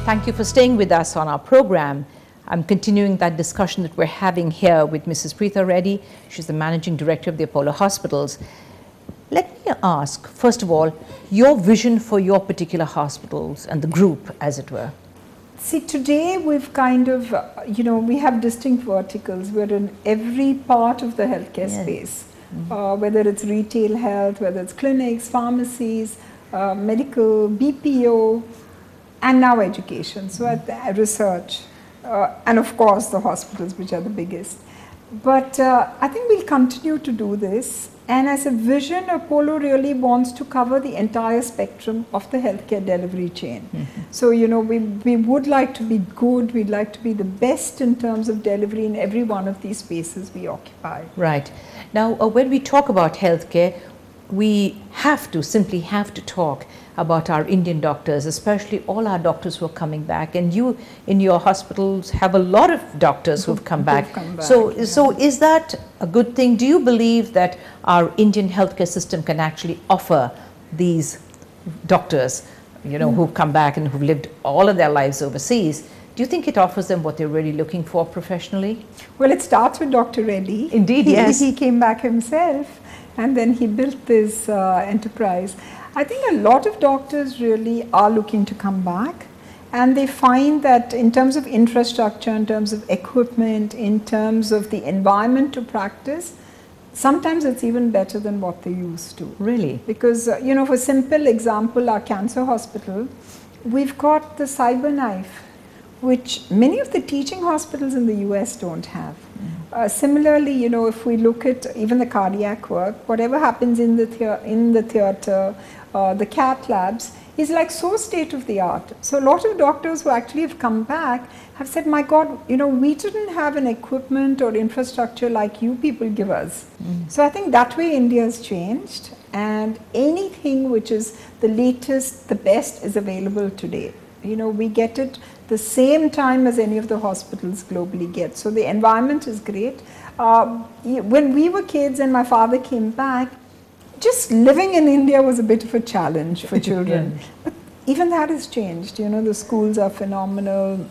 Thank you for staying with us on our program. I'm continuing that discussion that we're having here with Mrs. Preetha Reddy. She's the Managing Director of the Apollo Hospitals. Let me ask, first of all, your vision for your particular hospitals and the group, as it were. See, today we've kind of, we have distinct verticals. We're in every part of the healthcare space, whether it's retail health, whether it's clinics, pharmacies, medical, BPO, and now education, so research, and of course the hospitals, which are the biggest. But I think we'll continue to do this, and as a vision, Apollo really wants to cover the entire spectrum of the healthcare delivery chain. So, we would like to be good, we'd like to be the best in terms of delivery in every one of these spaces we occupy. Right. Now, when we talk about healthcare, we simply have to talk about our Indian doctors, especially all our doctors who are coming back. And you, in your hospitals, have a lot of doctors who've come back. So is that a good thing? Do you believe that our Indian healthcare system can actually offer these doctors, who've come back and who've lived all of their lives overseas? Do you think it offers them what they're really looking for professionally? Well, it starts with Dr. Reddy. Indeed, yes. He came back himself, and then he built this enterprise. I think a lot of doctors really are looking to come back, and they find that in terms of infrastructure, in terms of equipment, in terms of the environment to practice, sometimes it's even better than what they used to. Really? Because, for simple example, our cancer hospital, we've got the cyber knife, which many of the teaching hospitals in the US don't have. Similarly, if we look at even the cardiac work, whatever happens in the theater, the cath labs is like so state of the art. So a lot of doctors who actually have come back have said, my God, we didn't have an equipment or infrastructure like you people give us. So I think that way India has changed, and anything which is the latest, the best is available today. We get it the same time as any of the hospitals globally get. So the environment is great. When we were kids and my father came back, just living in India was a bit of a challenge for children. But even that has changed. The schools are phenomenal.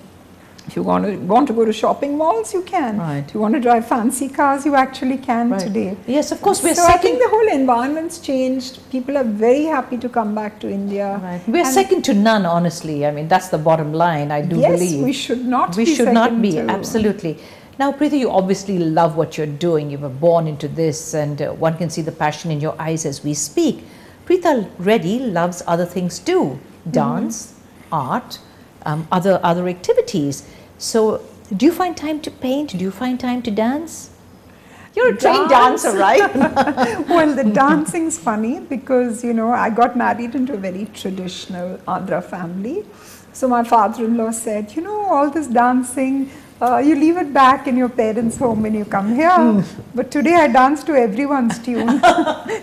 If you want to go to shopping malls, you can. Right. If you want to drive fancy cars, you actually can today. Yes, of course. I think the whole environment's changed. People are very happy to come back to India. Right. We're second to none, honestly. I mean, that's the bottom line, I do believe. Yes, we should not be We should not be, second to. absolutely. Now, Preetha, you obviously love what you're doing. You were born into this, and one can see the passion in your eyes as we speak. Preetha Reddy loves other things too. Dance, art, other activities. So, do you find time to paint? Do you find time to dance? You're a trained dancer, right? Well, the dancing's funny because, I got married into a very traditional Andhra family. So my father-in-law said, all this dancing, you leave it back in your parents' home when you come here. But today I danced to everyone's tune.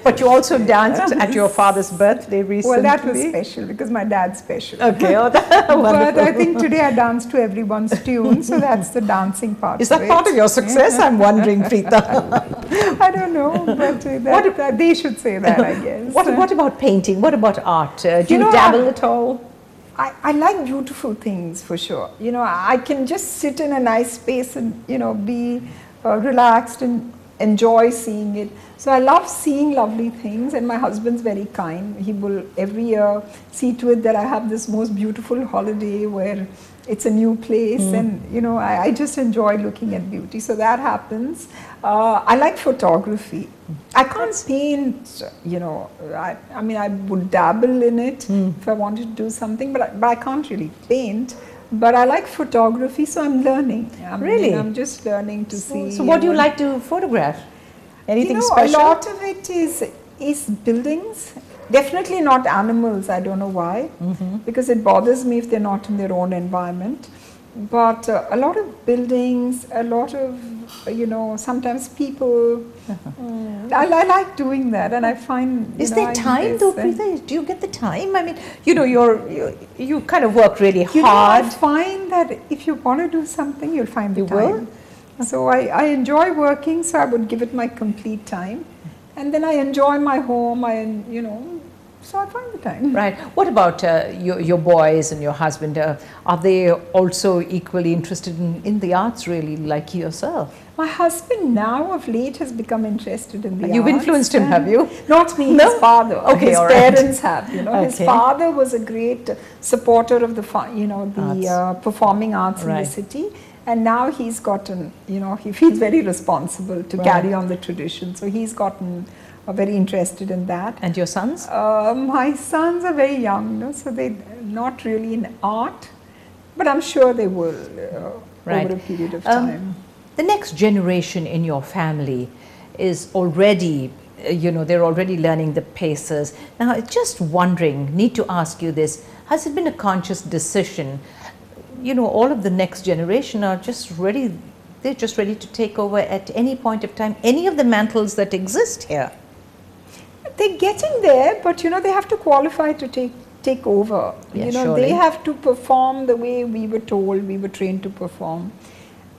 But you also danced at your father's birthday recently. Well, that was special because my dad's special. Okay, but I think today I danced to everyone's tune, so that's the dancing part. Is that part of your success? I'm wondering, Preetha. I don't know, but they should say that, I guess. What about painting? What about art? Do you dabble at all? I like beautiful things for sure. I can just sit in a nice space and, be relaxed and enjoy seeing it. So I love seeing lovely things, and my husband's very kind. He will every year see to it that I have this most beautiful holiday where it's a new place, and I just enjoy looking at beauty. So that happens. I like photography. I can't paint, I mean, I would dabble in it if I wanted to do something, but I can't really paint. But I like photography, so I'm learning. Really? I'm just learning to see. So what do you like to photograph? Anything special? A lot of it is buildings. Definitely not animals, I don't know why, because it bothers me if they're not in their own environment. But a lot of buildings, a lot of, sometimes people, I like doing that, and I find, Is there time though, Preetha? Do you get the time? I mean, you kind of work really hard. I find that if you want to do something, you'll find the time. So I enjoy working, so I would give it my complete time. And then I enjoy my home, So I find the time. Right. What about your boys and your husband? Are they also equally interested in the arts, really, like yourself? My husband now of late has become interested in the arts. You've influenced him, have you? Not me, No? his father. Okay, his all right. parents have, His Okay. father was a great supporter of the, performing arts in the Right. city. And now he's gotten, he feels very responsible to Right. carry on the tradition. So he's gotten very interested in that. And your sons? My sons are very young, so they're not really in art. But I'm sure they will Right. over a period of time. The next generation in your family is already, they're already learning the paces. Now, just wondering, need to ask you this, has it been a conscious decision? All of the next generation are just ready, they're just ready to take over at any point of time, any of the mantles that exist here. They're getting there, but they have to qualify to take over. Yeah, They surely. have to perform the way we were told, we were trained to perform.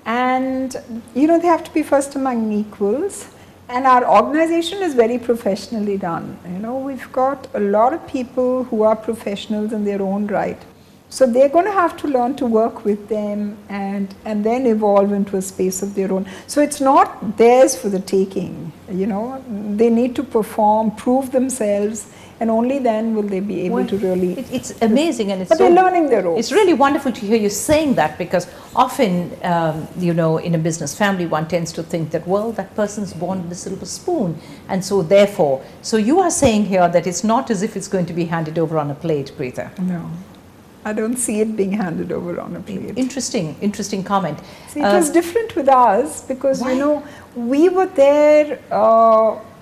And they have to be first among equals. And our organization is very professionally done. We've got a lot of people who are professionals in their own right. So they're going to have to learn to work with them and then evolve into a space of their own. So it's not theirs for the taking, They need to perform, prove themselves, and only then will they be able to really... It's amazing, and it's But they're learning their roles. It's really wonderful to hear you saying that, because often, in a business family, one tends to think that, well, that person's born with a silver spoon, and so therefore, so you are saying here that it's not as if it's going to be handed over on a plate, Preetha. No, I don't see it being handed over on a plate. Interesting comment. See, it was different with us because, Why? we were there,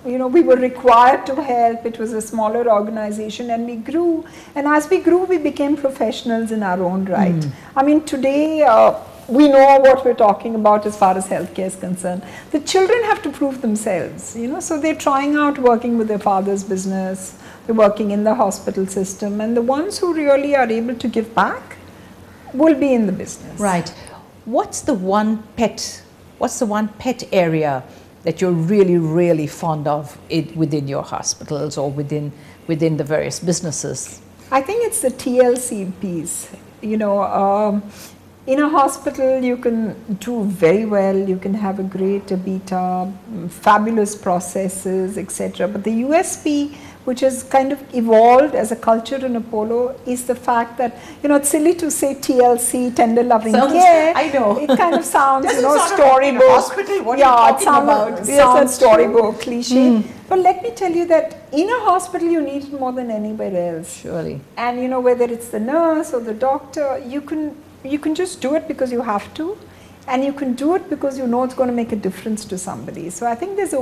we were required to help. It was a smaller organization and we grew. And as we grew, we became professionals in our own right. I mean, today, we know what we're talking about as far as healthcare is concerned. The children have to prove themselves, so they're trying out working with their father's business. They're working in the hospital system, and the ones who really are able to give back will be in the business. Right. What's the one pet area that you're really, really fond of within your hospitals or within the various businesses? I think it's the TLC piece. In a hospital, you can do very well. You can have a great EBITDA, fabulous processes, etc. But the USP, which has kind of evolved as a culture in Apollo, is the fact that, it's silly to say TLC, tender loving care. I know. It kind of sounds, Doesn't sound like storybook. in a hospital. What are you talking about? It Yes, sounds that's storybook, cliche. But let me tell you that in a hospital, you need it more than anywhere else. Surely. And whether it's the nurse or the doctor, you can just do it because you have to. And you can do it because it's going to make a difference to somebody. So I think there's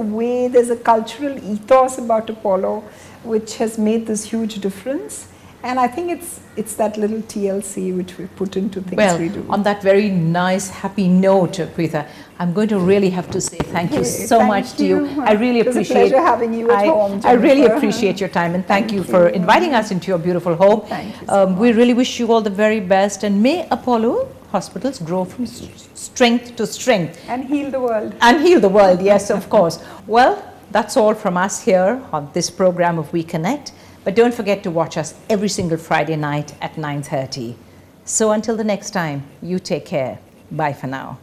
a cultural ethos about Apollo which has made this huge difference. And I think it's that little TLC which we put into things we do. On that very nice, happy note, Preetha, I'm going to really have to say thank you so much to you. I really appreciate it. It was a pleasure having you at home, I really Jennifer. appreciate your time, and thank you for inviting us into your beautiful home. Thank you so much. We really wish you all the very best, and may Apollo hospitals grow from strength to strength. And heal the world. And heal the world, yes, of course. Well, that's all from us here on this program of We Connect. But don't forget to watch us every single Friday night at 9:30. So until the next time, you take care. Bye for now.